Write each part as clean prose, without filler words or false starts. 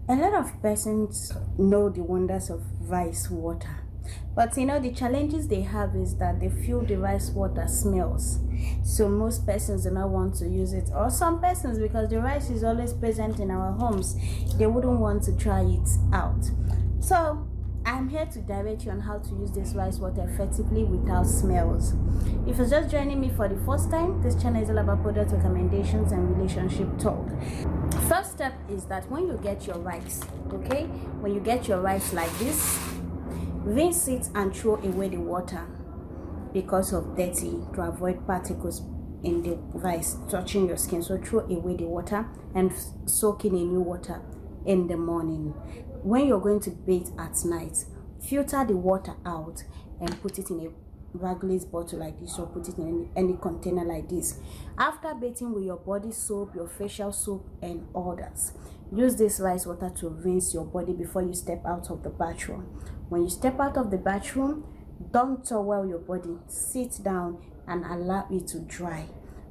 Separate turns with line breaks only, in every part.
A lot of persons know the wonders of rice water, but the challenges they have is that they feel the rice water smells, so most persons do not want to use it, or some persons, because the rice is always present in our homes, they wouldn't want to try it out. So I'm here to direct you on how to use this rice water effectively without smells. If you're just joining me for the first time, this channel is all about product recommendations and relationship talk. First step is that when you get your rice, okay, when you get your rice like this, rinse it and throw away the water because of dirty, to avoid particles in the rice touching your skin. So throw away the water and soak in a new water in the morning. When you're going to bathe at night, filter the water out and put it in a glass bottle like this, or put it in any container like this. After bathing with your body soap, your facial soap and others, use this rice water to rinse your body before you step out of the bathroom. When you step out of the bathroom, don't towel your body, sit down and allow it to dry.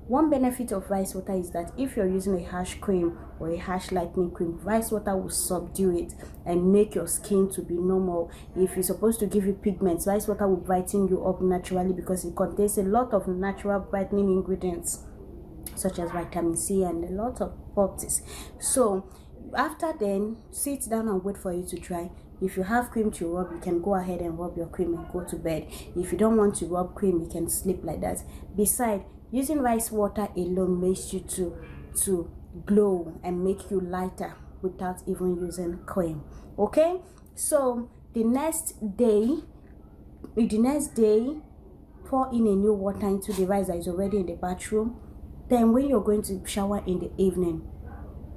One benefit of rice water is that if you're using a harsh cream or a harsh lightening cream, rice water will subdue it and make your skin to be normal. If you're supposed to give you pigments, rice water will brighten you up naturally because it contains a lot of natural brightening ingredients such as vitamin C and a lot of properties. So after then, sit down and wait for it to dry. If you have cream to rub, you can go ahead and rub your cream and go to bed. If you don't want to rub cream, you can sleep like that. Besides, using rice water alone makes you to glow and make you lighter without even using cream. Okay, so the next day pour in a new water into the rice that is already in the bathroom. Then when you're going to shower in the evening,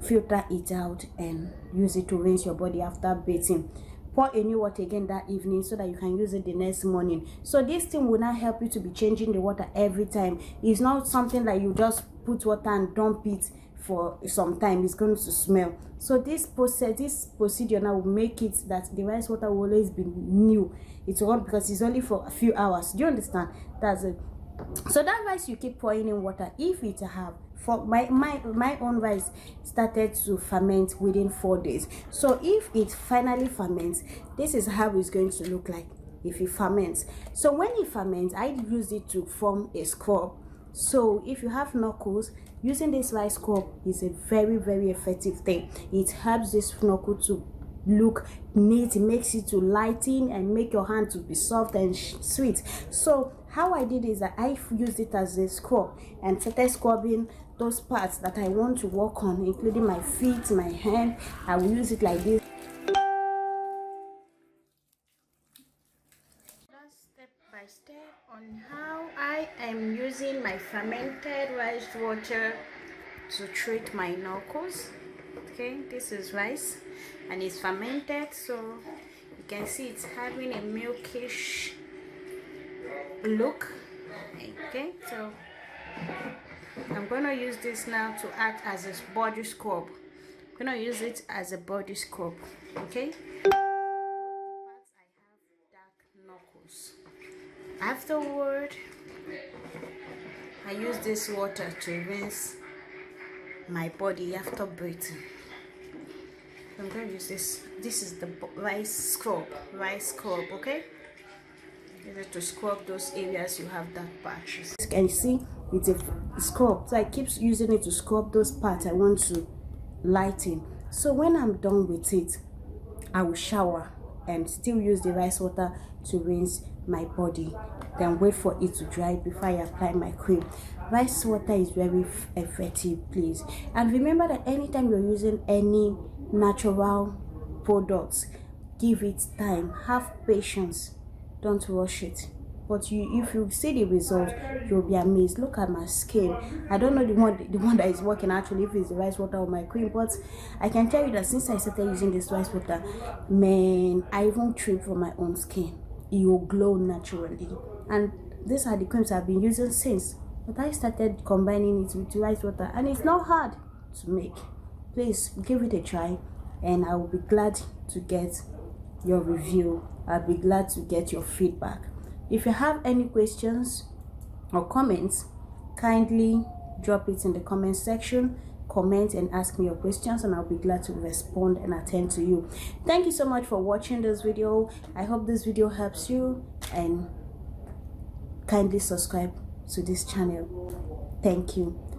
filter it out and use it to rinse your body after bathing. Pour a new water again that evening so that you can use it the next morning. So this thing will not help you to be changing the water every time. It's not something like you just put water and dump it for some time. It's going to smell. So this procedure now will make it that the rice water will always be new. It's all because it's only for a few hours. Do you understand? That's it. So that rice you keep pouring in water, if it have, for my own rice started to ferment within 4 days. So if it finally ferments, this is how it's going to look like if it ferments. So when it ferments, I use it to form a scrub. So if you have knuckles, using this rice scrub is a very, very effective thing. It helps this knuckle to look neat. It makes it to lighten and make your hand to be soft and sweet. So how I did is that I used it as a scrub and started scrubbing those parts that I want to work on, including my feet, my hand. I will use it like this. That's step by step on how I am using my fermented rice water to treat my knuckles. Okay, this is rice and it's fermented, so you can see it's having a milkish look. Okay, so I'm going to use this now to act as a body scrub. I'm going to use it as a body scrub. Okay, the parts I have dark knuckles. Afterward, I use this water to rinse my body after breathing. I'm going to use this. This is the rice scrub. Okay, use it to scrub those areas you have dark patches. Can you see it's a scrub? So I keep using it to scrub those parts I want to lighten. So when I'm done with it, I will shower and still use the rice water to rinse my body, then wait for it to dry before I apply my cream. Rice water is very effective, please. And remember that anytime you're using any natural products, give it time, have patience, don't rush it. But if you see the result, you'll be amazed. Look at my skin. I don't know the one that is working actually, if it's the rice water or my cream, but I can tell you that since I started using this rice water, man, I even trip for my own skin. It will glow naturally. And these are the creams I've been using since, but I started combining it with rice water and it's not hard to make. Please give it a try and I will be glad to get your review. I'll be glad to get your feedback. If you have any questions or comments, kindly drop it in the comment section. comment and ask me your questions, and I'll be glad to respond and attend to you. Thank you so much for watching this video. I hope this video helps you, and kindly subscribe to this channel. Thank you.